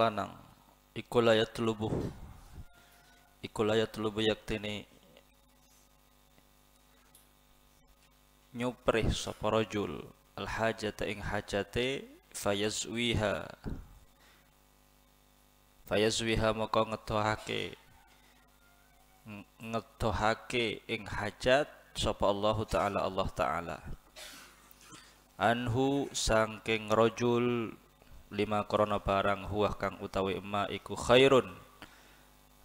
lanang iku layat lubuh yaktini nyuprih sapa rajul al hajata ing hajate fayazwiha maka ngedohake ing hajat sapa Allah taala anhu sangking rajul lima krana barang huwa kang utawi emak iku khairun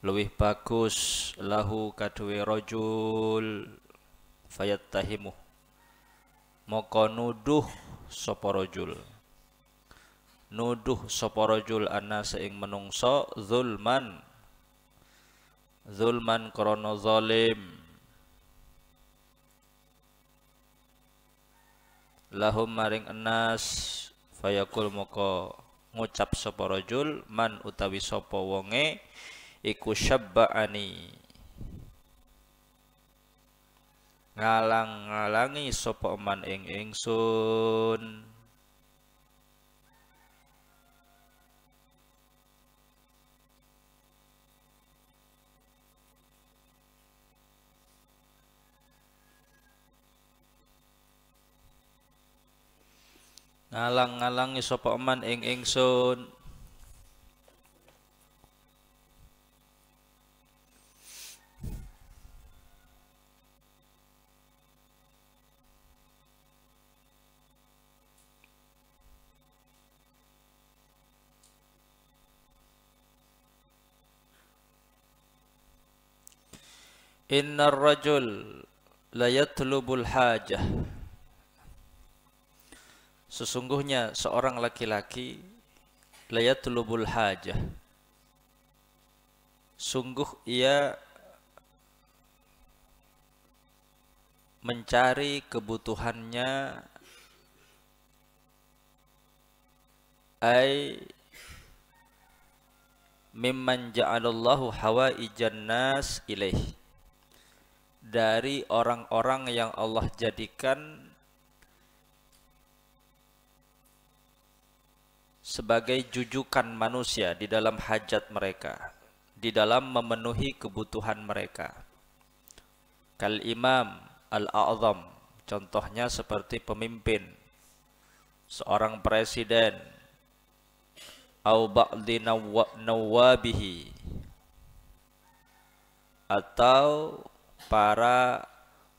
luwih bagus lahu kaduwe rajul fayattahimu maka nuduh sapa rajul ana ing menungso zulman krana zalim lahum maring anas fayakul maka ngucap sapa rajul man utawi sapa wonge iku syabba'ani ngalang-ngalangi sapa man ing ingsun ngalang-ngalangi sapa man ing ingsun innar rajul la yatlubul hajah sesungguhnya seorang laki-laki la yatlubul hajah sungguh ia mencari kebutuhannya ai mimman ja'alallahu hawaijan nas ilaih dari orang-orang yang Allah jadikan sebagai jujukan manusia di dalam hajat mereka, di dalam memenuhi kebutuhan mereka. Kal imam al-a'zam, contohnya seperti pemimpin, seorang presiden, au ba'di nawabihi, atau para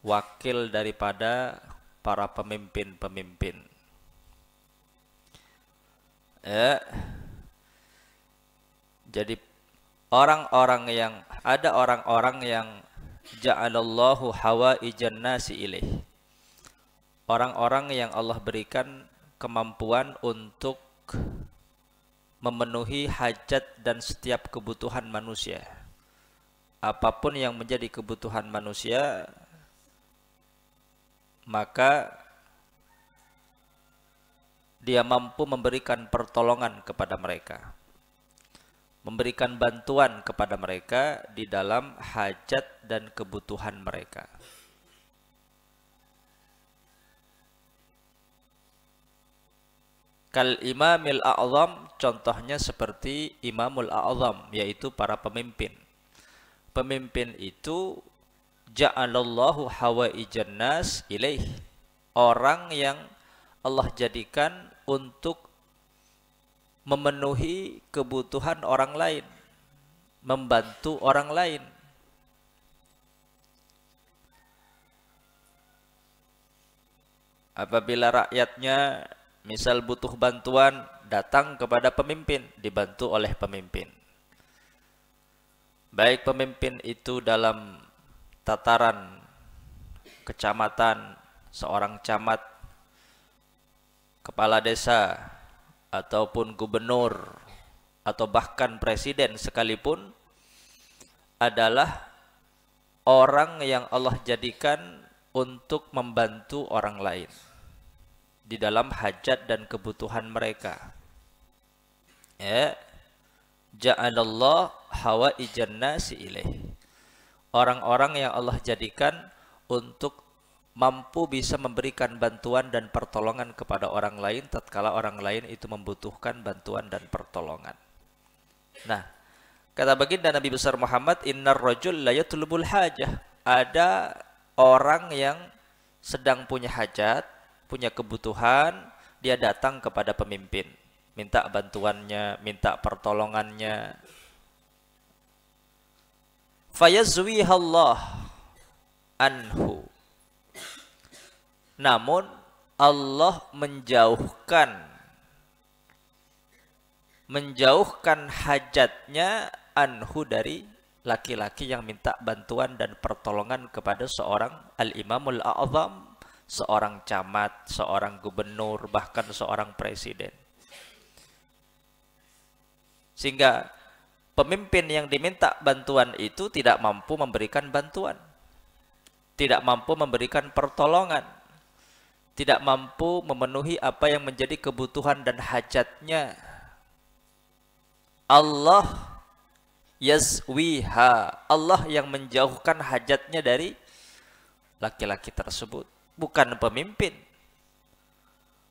wakil daripada para pemimpin-pemimpin. Jadi orang-orang yang ja'alallahu hawaijan nasi ilaih. Orang-orang yang Allah berikan kemampuan untuk memenuhi hajat dan setiap kebutuhan manusia. Apapun yang menjadi kebutuhan manusia, maka dia mampu memberikan pertolongan kepada mereka, memberikan bantuan kepada mereka di dalam hajat dan kebutuhan mereka. Kal imamil a'zam, contohnya seperti imamul a'zam, yaitu para pemimpin. Pemimpin itu ja'alallahu hawaijan nas ilaih, orang yang Allah jadikan untuk memenuhi kebutuhan orang lain, membantu orang lain. Apabila rakyatnya misal butuh bantuan, datang kepada pemimpin, dibantu oleh pemimpin. Baik pemimpin itu dalam tataran kecamatan, seorang camat, kepala desa, ataupun gubernur, atau bahkan presiden sekalipun, adalah orang yang Allah jadikan untuk membantu orang lain di dalam hajat dan kebutuhan mereka. Ja'alallah hawaijan nasi ilaih. Orang-orang yang Allah jadikan untuk mampu bisa memberikan bantuan dan pertolongan kepada orang lain tatkala orang lain itu membutuhkan bantuan dan pertolongan. Nah, kata baginda Nabi besar Muhammad, innar rajul la yatlubul hajah. Ada orang yang sedang punya hajat, punya kebutuhan, dia datang kepada pemimpin, minta bantuannya, minta pertolongannya. Fayazwihallah anhu. Namun Allah menjauhkan hajatnya anhu dari laki-laki yang minta bantuan dan pertolongan kepada seorang al-imamul a'zam, seorang camat, seorang gubernur, bahkan seorang presiden. Sehingga pemimpin yang diminta bantuan itu tidak mampu memberikan bantuan, tidak mampu memberikan pertolongan, tidak mampu memenuhi apa yang menjadi kebutuhan dan hajatnya. Allah yazwiha, Allah yang menjauhkan hajatnya dari laki-laki tersebut, bukan pemimpin,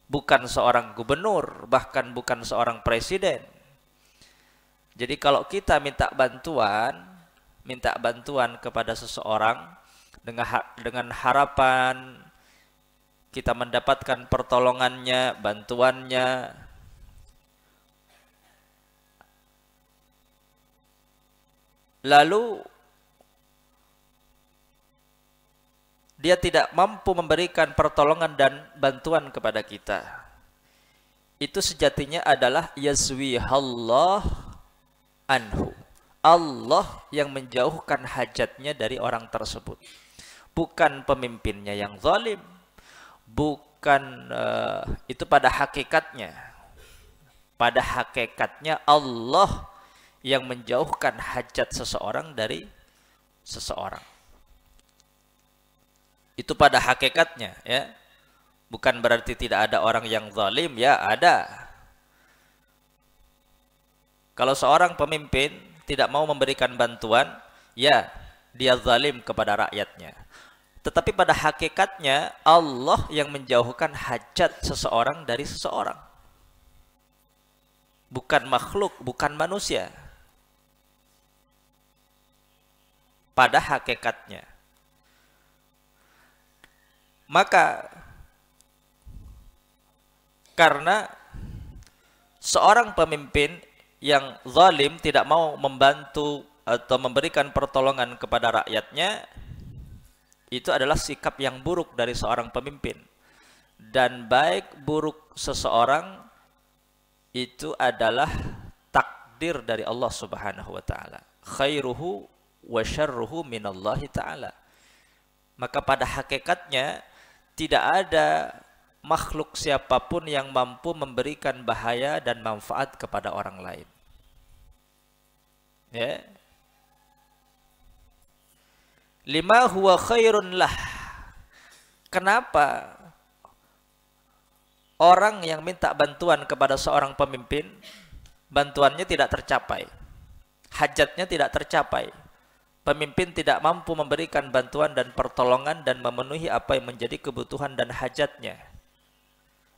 bukan seorang gubernur, bahkan bukan seorang presiden. Jadi kalau kita minta bantuan kepada seseorang dengan harapan kita mendapatkan pertolongannya, bantuannya, lalu dia tidak mampu memberikan pertolongan dan bantuan kepada kita, itu sejatinya adalah yazwihallah anhu. Allah yang menjauhkan hajatnya dari orang tersebut, bukan pemimpinnya yang zalim, bukan itu pada hakikatnya. Pada hakikatnya Allah yang menjauhkan hajat seseorang dari seseorang. Itu pada hakikatnya, ya. Bukan berarti tidak ada orang yang zalim, ya ada. Kalau seorang pemimpin tidak mau memberikan bantuan, ya dia zalim kepada rakyatnya. Tetapi pada hakikatnya Allah yang menjauhkan hajat seseorang dari seseorang. Bukan makhluk, bukan manusia. Pada hakikatnya. Maka karena seorang pemimpin yang zalim tidak mau membantu atau memberikan pertolongan kepada rakyatnya, itu adalah sikap yang buruk dari seorang pemimpin. Dan baik buruk seseorang itu adalah takdir dari Allah Subhanahu wa taala. Khairuhu wa syarruhu minallahi taala. Maka pada hakikatnya tidak ada makhluk siapapun yang mampu memberikan bahaya dan manfaat kepada orang lain. Ya. Lima huwa khairun lah. Kenapa orang yang minta bantuan kepada seorang pemimpin, bantuannya tidak tercapai, hajatnya tidak tercapai, pemimpin tidak mampu memberikan bantuan dan pertolongan dan memenuhi apa yang menjadi kebutuhan dan hajatnya?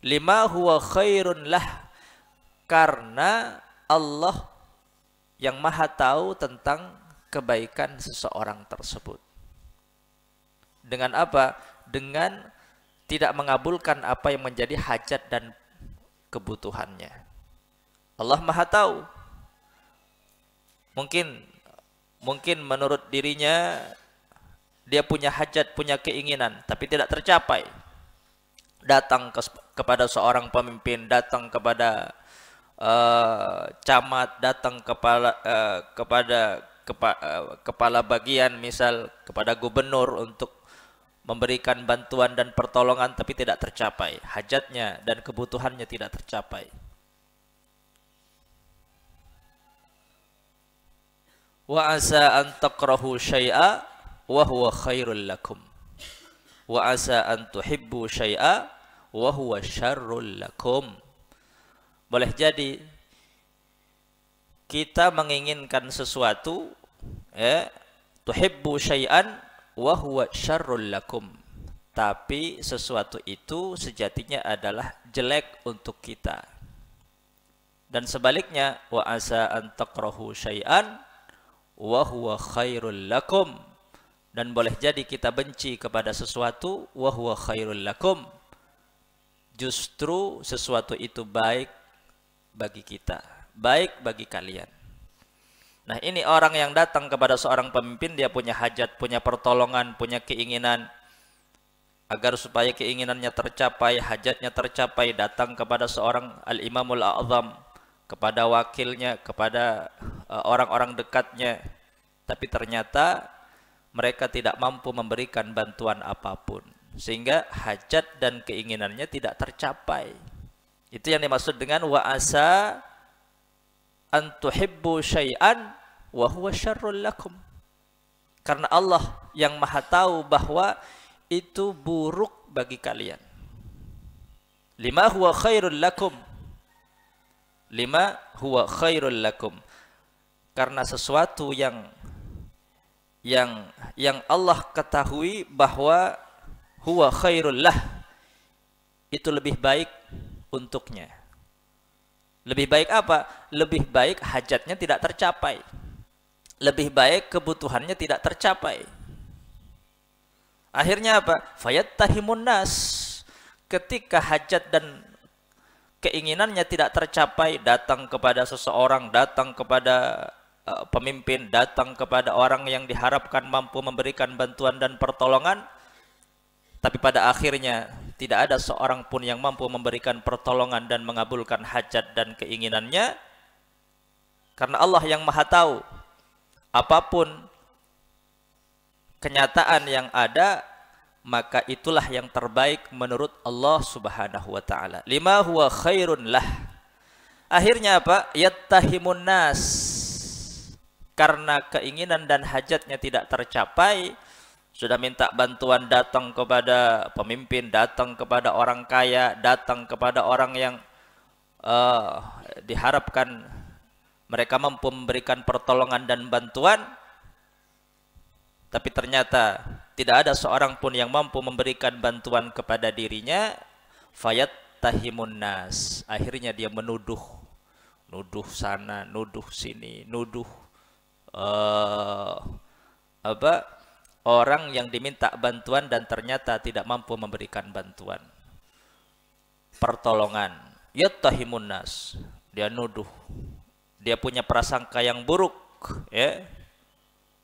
Lima huwa khairun lah, karena Allah yang maha tahu tentang kebaikan seseorang tersebut. Dengan apa? Dengan tidak mengabulkan apa yang menjadi hajat dan kebutuhannya. Allah maha tahu. Mungkin menurut dirinya dia punya hajat, punya keinginan, tapi tidak tercapai. Datang kepada seorang pemimpin, datang kepada camat, datang kepada kepala bagian, misal kepada gubernur untuk memberikan bantuan dan pertolongan, tapi tidak tercapai. Hajatnya dan kebutuhannya tidak tercapai. Wa asa an takrahu syai'a wa huwa khairul lakum. Wa asa an tuhibbu syai'a wa huwa syarrul lakum. Boleh jadi kita menginginkan sesuatu, ya, tuhibbu syai'an wa huwa syarrul lakum, tapi sesuatu itu sejatinya adalah jelek untuk kita. Dan sebaliknya, wa asa an takrahu syai'an wa huwa khairul lakum. Dan boleh jadi kita benci kepada sesuatu wa huwa khairul lakum. Justru sesuatu itu baik bagi kita, baik bagi kalian. Nah, ini orang yang datang kepada seorang pemimpin, dia punya hajat, punya pertolongan, punya keinginan agar supaya keinginannya tercapai, hajatnya tercapai, datang kepada seorang al-imamul a'zam, kepada wakilnya, kepada orang-orang dekatnya, tapi ternyata mereka tidak mampu memberikan bantuan apapun, sehingga hajat dan keinginannya tidak tercapai. Itu yang dimaksud dengan wa asa an tuhibbu syai'an wa huwa syarrul lakum. Karena Allah yang Maha tahu bahwa itu buruk bagi kalian. Lima huwa khairul lakum. Lima huwa khairul lakum. Karena sesuatu yang Allah ketahui bahwa huwa khairul lah, itu lebih baik untuknya. Lebih baik apa? Lebih baik hajatnya tidak tercapai. Lebih baik kebutuhannya tidak tercapai. Akhirnya apa? Fayattahimun nas. Ketika hajat dan keinginannya tidak tercapai, datang kepada seseorang, datang kepada pemimpin, datang kepada orang yang diharapkan mampu memberikan bantuan dan pertolongan, tapi pada akhirnya tidak ada seorang pun yang mampu memberikan pertolongan dan mengabulkan hajat dan keinginannya. Karena Allah yang Maha tahu, apapun kenyataan yang ada, maka itulah yang terbaik menurut Allah Subhanahu wa taala. Lima huwa khairun lah. Akhirnya apa? Yattahimun nas. Karena keinginan dan hajatnya tidak tercapai, sudah minta bantuan, datang kepada pemimpin, datang kepada orang kaya, datang kepada orang yang diharapkan mereka mampu memberikan pertolongan dan bantuan, tapi ternyata tidak ada seorang pun yang mampu memberikan bantuan kepada dirinya. Fayattahimun nas. Akhirnya dia menuduh sana, nuduh sini, nuduh orang yang diminta bantuan dan ternyata tidak mampu memberikan bantuan, pertolongan. Yattahimun nas. Dia nuduh. Dia punya prasangka yang buruk, ya.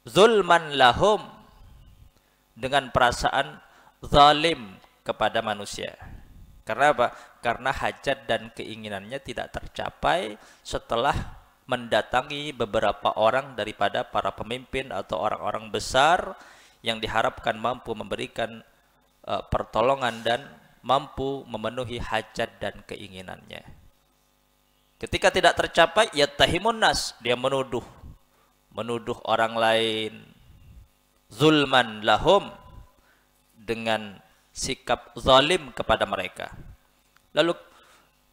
Zulman lahum, dengan perasaan zalim kepada manusia. Karena apa? Karena hajat dan keinginannya tidak tercapai setelah mendatangi beberapa orang daripada para pemimpin atau orang-orang besar yang diharapkan mampu memberikan pertolongan dan mampu memenuhi hajat dan keinginannya. Ketika tidak tercapai, yattahimun nas, dia menuduh orang lain, zulman lahum, dengan sikap zalim kepada mereka. Lalu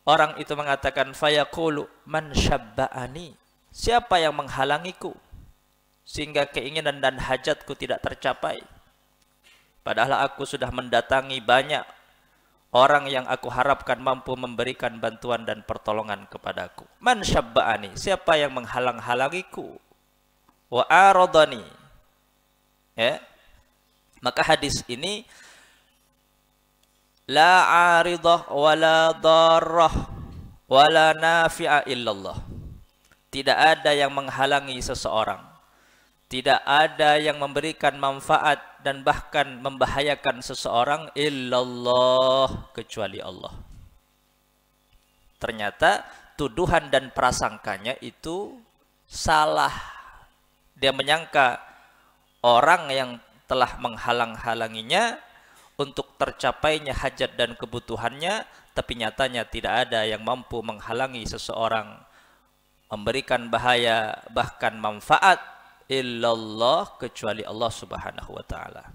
orang itu mengatakan, fayaqulu man syabba'ani, siapa yang menghalangiku sehingga keinginan dan hajatku tidak tercapai? Padahal aku sudah mendatangi banyak orang yang aku harapkan mampu memberikan bantuan dan pertolongan kepadaku. Man syabba'ani, siapa yang menghalang-halangiku? Wa aradani, ya. Maka hadis ini la aridah wala darrah wala nafi'a illallah. Tidak ada yang menghalangi seseorang, tidak ada yang memberikan manfaat dan bahkan membahayakan seseorang illallah, kecuali Allah. Ternyata tuduhan dan prasangkanya itu salah. Dia menyangka orang yang telah menghalang-halanginya untuk tercapainya hajat dan kebutuhannya, tapi nyatanya tidak ada yang mampu menghalangi seseorang memberikan bahaya bahkan manfaat illallah, kecuali Allah Subhanahu wa taala.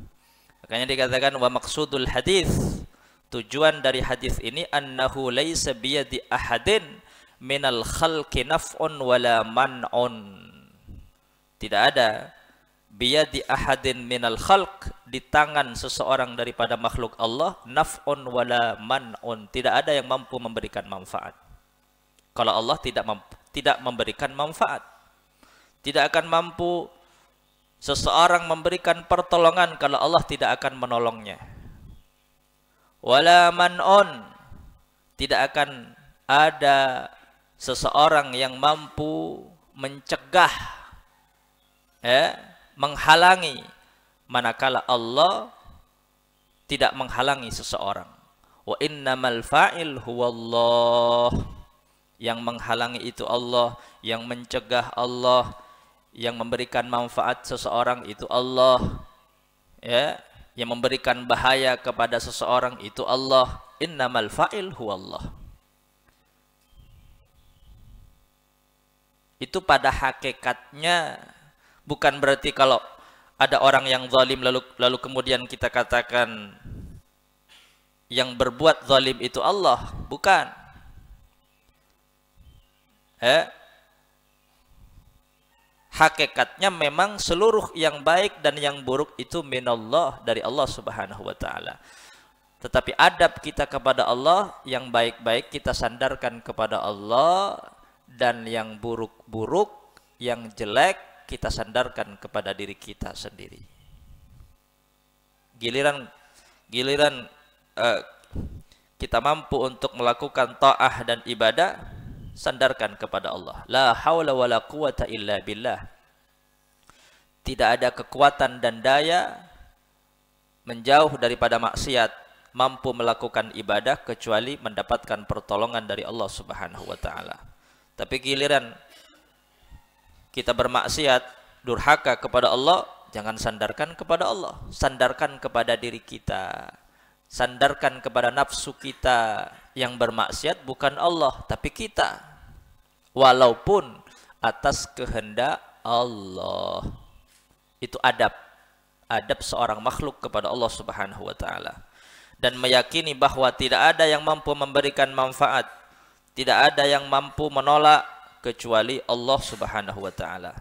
Makanya dikatakan wa maqsudul hadis, tujuan dari hadis ini, annahu laisa biyadi ahadin minal khalqi naf'un wala man'un. Tidak ada biyadi ahadin minal khalq, di tangan seseorang daripada makhluk Allah, naf'un wala man'un, tidak ada yang mampu memberikan manfaat. kalau Allah tidak memberikan manfaat. Tidak akan mampu seseorang memberikan pertolongan kalau Allah tidak akan menolongnya. Wala man'un, tidak akan ada seseorang yang mampu mencegah, menghalangi, manakala Allah tidak menghalangi seseorang. Wa innamal fa'il huwallah, yang menghalangi itu Allah, yang mencegah Allah, yang memberikan manfaat seseorang itu Allah, ya, yang memberikan bahaya kepada seseorang itu Allah. Innamal fa'il huwallah. Itu pada hakikatnya bukan berarti kalau ada orang yang zalim lalu kemudian kita katakan yang berbuat zalim itu Allah, bukan. Hakikatnya memang seluruh yang baik dan yang buruk itu minallah, dari Allah Subhanahu wa taala. Tetapi adab kita kepada Allah, yang baik-baik kita sandarkan kepada Allah, dan yang buruk-buruk, yang jelek kita sandarkan kepada diri kita sendiri. Giliran kita mampu untuk melakukan ta'ah dan ibadah, sandarkan kepada Allah. La haula wala quwata illa billah. Tidak ada kekuatan dan daya menjauh daripada maksiat, mampu melakukan ibadah kecuali mendapatkan pertolongan dari Allah Subhanahu wa taala. Tapi giliran kita bermaksiat, durhaka kepada Allah, jangan sandarkan kepada Allah, sandarkan kepada diri kita. Sandarkan kepada nafsu kita yang bermaksiat, bukan Allah, tapi kita. Walaupun atas kehendak Allah. Itu adab seorang makhluk kepada Allah Subhanahu wa taala. Dan meyakini bahwa tidak ada yang mampu memberikan manfaat, tidak ada yang mampu menolak kecuali Allah Subhanahu wa taala.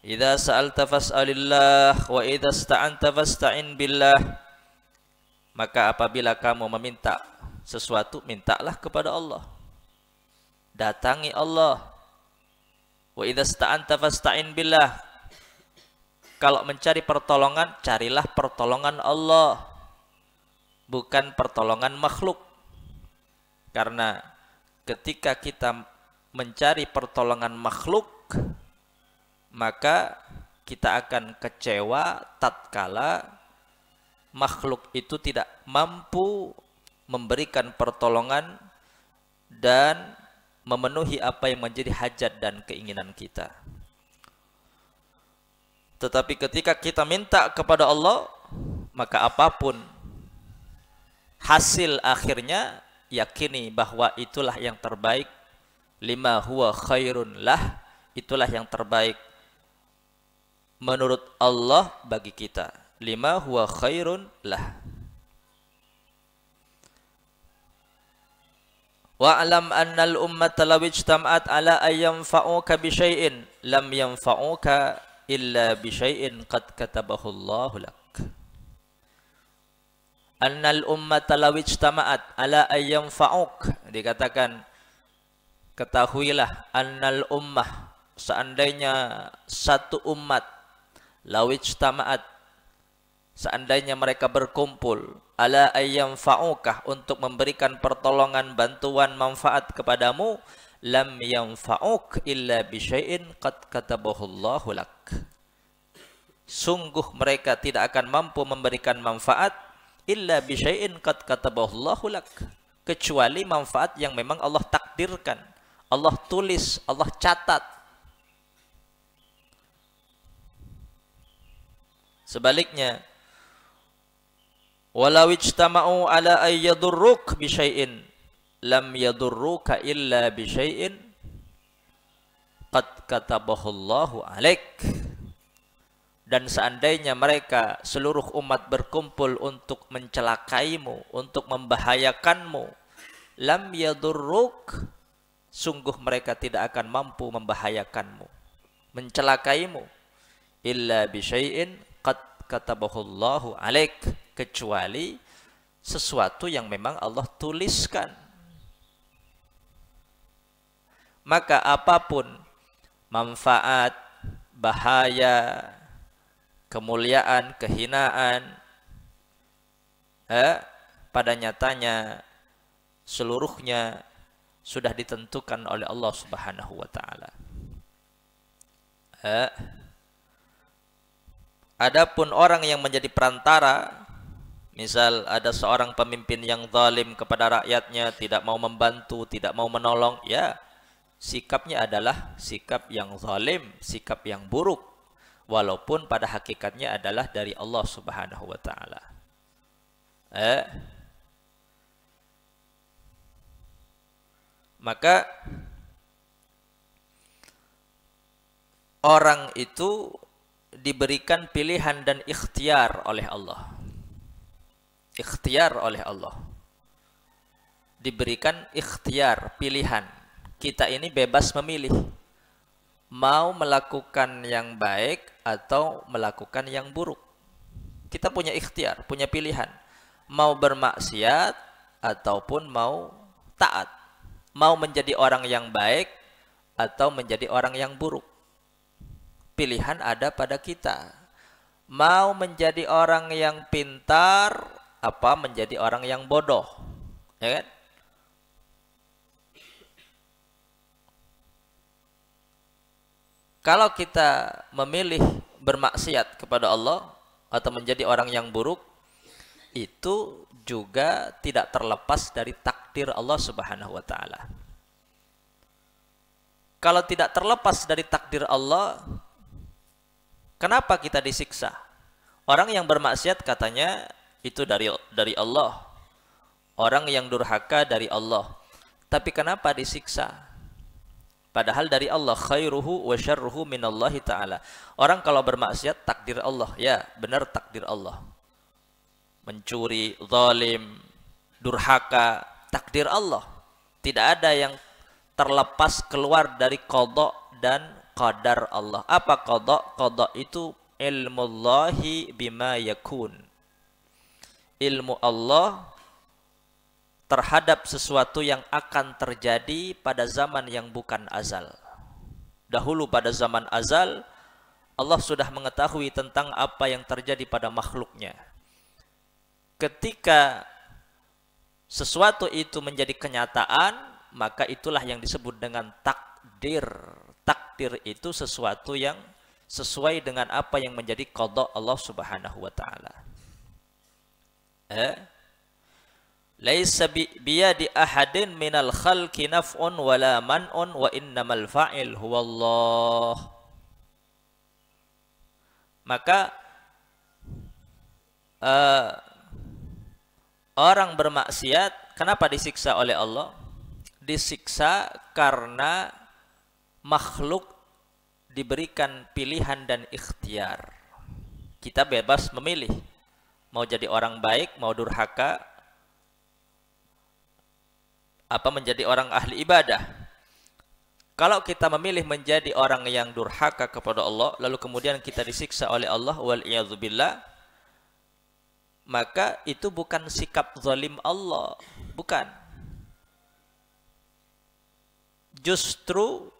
Idza sa'alta fas'alillah wa idza ista'anta fasta'in billah. Maka apabila kamu meminta sesuatu, mintalah kepada Allah. Datangi Allah. Wa idza ista'anta fasta'in billah. Kalau mencari pertolongan, carilah pertolongan Allah, bukan pertolongan makhluk. Karena ketika kita mencari pertolongan makhluk, maka kita akan kecewa tatkala makhluk itu tidak mampu memberikan pertolongan dan memenuhi apa yang menjadi hajat dan keinginan kita. Tetapi ketika kita minta kepada Allah, maka apapun hasil akhirnya, yakini bahwa itulah yang terbaik. Lima huwa khairun lah, itulah yang terbaik menurut Allah bagi kita. Lima huwa khairun lah. Wa'lam annal ummata law ijtama'at ala ayyanfa'uka bi syai'in lam yanfa'uka illa bi syai'in qad katabahu Allahu lak. Annal ummata law ijtama'at ala ayyanfa'uk, dikatakan ketahuilah, annal ummah, seandainya satu umat, law ijtama'at, seandainya mereka berkumpul, ala ayyanfa'ukah, untuk memberikan pertolongan, bantuan, manfaat kepadamu, lam yanfa'uk illa bi syai'in qad katabahu Allahu lak. Sungguh mereka tidak akan mampu memberikan manfaat illa bi syai'in qad katabahu Allahu lak, kecuali manfaat yang memang Allah takdirkan, Allah tulis, Allah catat. Sebaliknya, walau ijtama'u ala ay yadurruk bi syai'in lam yadurruka illa bi syai'in qad katabahu Allahu alaik. Dan seandainya mereka seluruh umat berkumpul untuk mencelakaimu, untuk membahayakanmu, lam yadurruk, sungguh mereka tidak akan mampu membahayakanmu, mencelakaimu, illa bi syai'in qad katabahu Allahu alaik, kecuali sesuatu yang memang Allah tuliskan. Maka apapun manfaat, bahaya, kemuliaan, kehinaan, pada nyatanya seluruhnya sudah ditentukan oleh Allah Subhanahu wa taala. Adapun orang yang menjadi perantara, misal ada seorang pemimpin yang zalim kepada rakyatnya, tidak mau membantu, tidak mau menolong, ya sikapnya adalah sikap yang zalim, sikap yang buruk, walaupun pada hakikatnya adalah dari Allah Subhanahu wa taala. Maka orang itu diberikan pilihan dan ikhtiar oleh Allah. Ikhtiar oleh Allah. Diberikan ikhtiar, pilihan. Kita ini bebas memilih. Mau melakukan yang baik atau melakukan yang buruk. Kita punya ikhtiar, punya pilihan. Mau bermaksiat ataupun mau taat. Mau menjadi orang yang baik atau menjadi orang yang buruk. Pilihan ada pada kita. Mau menjadi orang yang pintar apa menjadi orang yang bodoh, ya kan? Kalau kita memilih bermaksiat kepada Allah atau menjadi orang yang buruk, itu juga tidak terlepas dari takdir Allah Subhanahu wa taala. Kalau tidak terlepas dari takdir Allah, kenapa kita disiksa? Orang yang bermaksiat katanya itu dari Allah. Orang yang durhaka dari Allah. Tapi kenapa disiksa? Padahal dari Allah, khairuhu wa syarruhu minallahi ta'ala. Orang kalau bermaksiat takdir Allah, ya benar takdir Allah. Mencuri, zalim, durhaka, takdir Allah. Tidak ada yang terlepas keluar dari qada dan qadar Allah. Apa qada? Qada itu ilmullahi bima yakun. Ilmu Allah terhadap sesuatu yang akan terjadi pada zaman yang bukan azal. Dahulu pada zaman azal, Allah sudah mengetahui tentang apa yang terjadi pada makhluknya. Ketika sesuatu itu menjadi kenyataan, maka itulah yang disebut dengan takdir. Takdir itu sesuatu yang sesuai dengan apa yang menjadi qada Allah Subhanahu wa taala. Laisa biyadi ahadin minal khalqi naf'un wala man'un wa innamal fa'il huwallah. Maka orang bermaksiat kenapa disiksa oleh Allah? Disiksa karena makhluk diberikan pilihan dan ikhtiar. Kita bebas memilih. Mau jadi orang baik, mau durhaka, apa menjadi orang ahli ibadah. Kalau kita memilih menjadi orang yang durhaka kepada Allah, lalu kemudian kita disiksa oleh Allah, wal-iyadzubillah, maka itu bukan sikap zalim Allah. Bukan. Justru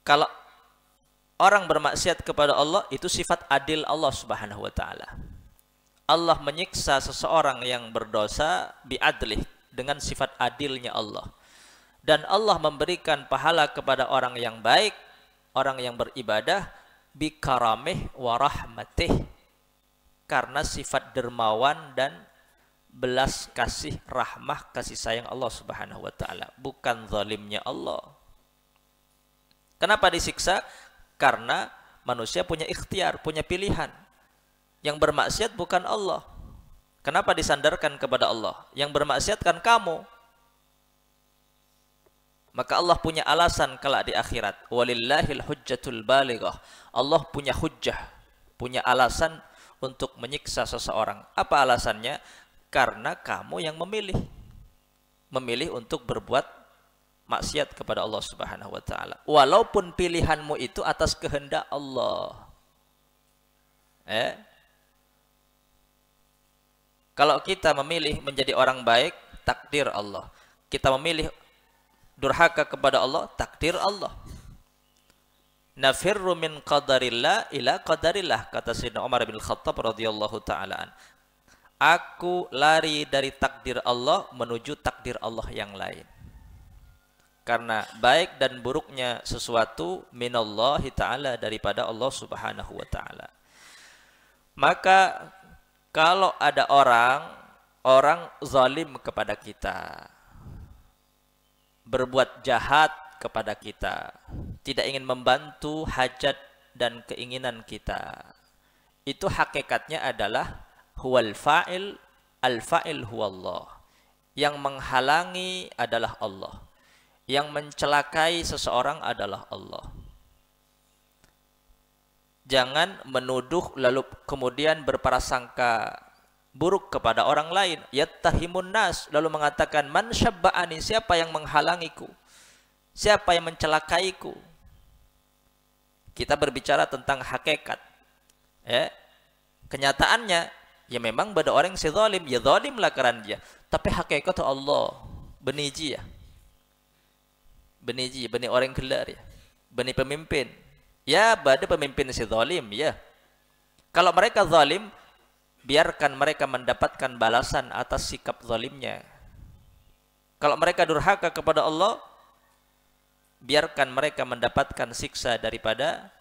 kalau orang bermaksiat kepada Allah, itu sifat adil Allah Subhanahu wa ta'ala. Allah menyiksa seseorang yang berdosa bi'adlih, dengan sifat adilnya Allah. Dan Allah memberikan pahala kepada orang yang baik, orang yang beribadah, bikaramih wa rahmatih, karena sifat dermawan dan belas kasih, rahmah, kasih sayang Allah Subhanahu wa ta'ala, bukan zalimnya Allah. Kenapa disiksa? Karena manusia punya ikhtiar, punya pilihan. Yang bermaksiat bukan Allah. Kenapa disandarkan kepada Allah? Yang bermaksiat kan kamu. Maka Allah punya alasan kelak di akhirat. Walillahil hujjatul balighah. Allah punya hujjah, punya alasan untuk menyiksa seseorang. Apa alasannya? Karena kamu yang memilih. Memilih untuk berbuat maksiat kepada Allah Subhanahu wa ta'ala. Walaupun pilihanmu itu atas kehendak Allah. Kalau kita memilih menjadi orang baik, takdir Allah. Kita memilih durhaka kepada Allah, takdir Allah. Nafirru min qadarillah ila qadarillah, kata Sayyidina Umar bin Khattab radhiyallahu ta'ala. Aku lari dari takdir Allah menuju takdir Allah yang lain. Karena baik dan buruknya sesuatu minallahi ta'ala, daripada Allah subhanahu wa ta'ala. Maka kalau ada orang zalim kepada kita, berbuat jahat kepada kita, tidak ingin membantu hajat dan keinginan kita, itu hakikatnya adalah huwal fa'il, al-fa'il huwallah. Yang menghalangi adalah Allah. Yang mencelakai seseorang adalah Allah. Jangan menuduh lalu kemudian berprasangka buruk kepada orang lain. Yattahimun nas, lalu mengatakan man syabba'ani, siapa yang menghalangiku, siapa yang mencelakaiku. Kita berbicara tentang hakikat. Kenyataannya ya memang pada orang yang zalim, ya zalim lah kerana dia. Tapi hakikat itu Allah beniji ya. Beniji, beni orang kelar ya. Beni pemimpin. Ya pada pemimpin si zalim ya. Kalau mereka zalim, biarkan mereka mendapatkan balasan atas sikap zalimnya. Kalau mereka durhaka kepada Allah, biarkan mereka mendapatkan siksa daripada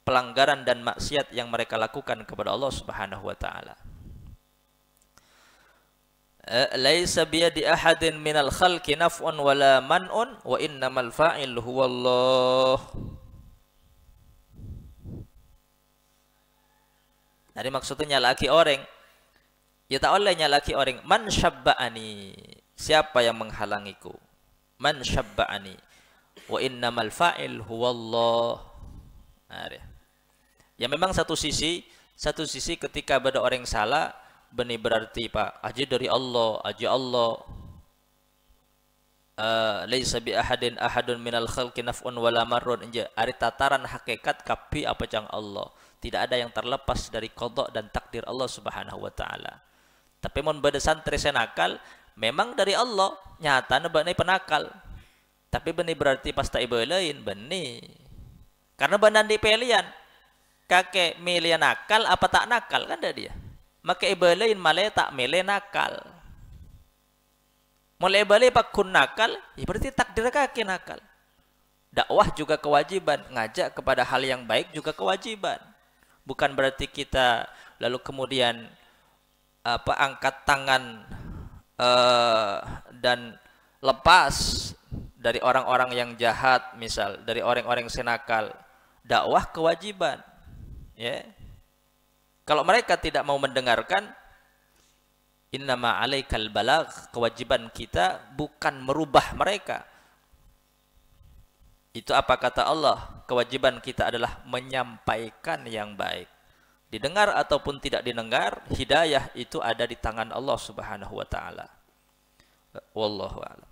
pelanggaran dan maksiat yang mereka lakukan kepada Allah Subhanahu wa taala. Laisa biyadi ahadin minal khalqi naf'un wala man'un wa innamal fa'il huwallah. Jadi maksudnya nyalaki orang, ya tak oleh nyalaki orang. Man syabba'ani, siapa yang menghalangiku. Man syabba'ani wa innamal fa'il huwallah. Ya memang satu sisi ketika ada orang salah, benih berarti Pak aja dari Allah, aja Allah. Laisa bi ahadun minal khalqi naf'un wala marrun, inja ari tataran hakikat kapi apa jang Allah. Tidak ada yang terlepas dari qada dan takdir Allah Subhanahu wa taala. Tapi mun bade santri senakal, memang dari Allah, nyatana bani penakal. Tapi benih berarti pasta ibu lain benih. Karena banan di pilihan. Kakek milih nakal apa tak nakal kan dah dia. Maka ibu lain malah tak milih nakal. Mulai balik pak kun nakal, ya berarti takdir kakek nakal. Dakwah juga kewajiban, ngajak kepada hal yang baik juga kewajiban. Bukan berarti kita lalu kemudian angkat tangan dan lepas dari orang-orang yang jahat, misal dari orang-orang yang senakal. Dakwah kewajiban, ya. Kalau mereka tidak mau mendengarkan, innama alaikal balagh, kewajiban kita bukan merubah mereka. Itu apa kata Allah? Kewajiban kita adalah menyampaikan yang baik. Didengar ataupun tidak didengar, hidayah itu ada di tangan Allah Subhanahu wa taala. Wallahu a'lam.